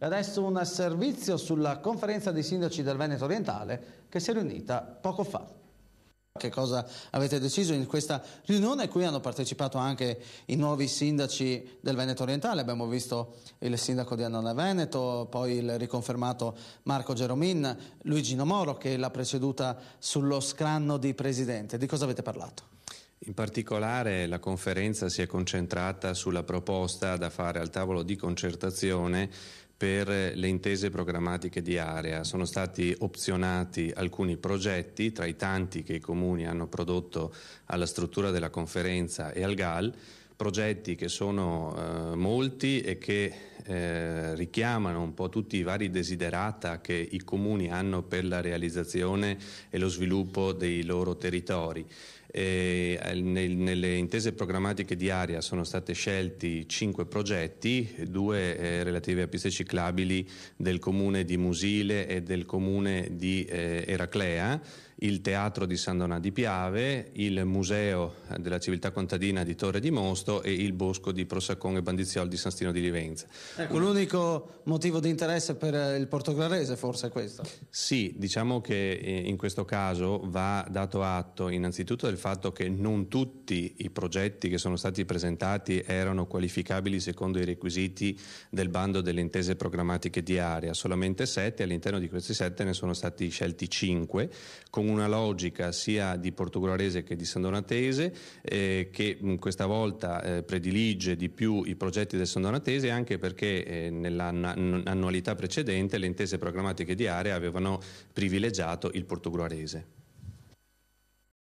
E adesso un servizio sulla conferenza dei sindaci del Veneto Orientale che si è riunita poco fa. Che cosa avete deciso in questa riunione a cui hanno partecipato anche i nuovi sindaci del Veneto Orientale? Abbiamo visto il sindaco di Annone Veneto, poi il riconfermato Marco Geromin, Luigino Moro che l'ha preceduta sullo scranno di presidente. Di cosa avete parlato? In particolare la conferenza si è concentrata sulla proposta da fare al tavolo di concertazione per le intese programmatiche di area. Sono stati opzionati alcuni progetti tra i tanti che i comuni hanno prodotto alla struttura della conferenza e al GAL, progetti che sono molti e che richiamano un po' tutti i vari desiderata che i comuni hanno per la realizzazione e lo sviluppo dei loro territori. Nelle intese programmatiche di area sono stati scelti 5 progetti, 2 relativi a piste ciclabili del comune di Musile e del comune di Eraclea, il teatro di San Donà di Piave, il museo della civiltà contadina di Torre di Mosto e il bosco di Prosaccon e Bandiziol di San Stino di Livenza. Ecco, l'unico motivo di interesse per il portoghese forse è questo? Sì, diciamo che in questo caso va dato atto innanzitutto del fatto che non tutti i progetti che sono stati presentati erano qualificabili secondo i requisiti del bando delle intese programmatiche di area, solamente 7, all'interno di questi 7 ne sono stati scelti 5, con una logica sia di Portogruarese che di San Donatese, che questa volta predilige di più i progetti del San Donatese, anche perché nell'annualità precedente le intese programmatiche di area avevano privilegiato il Portogruarese.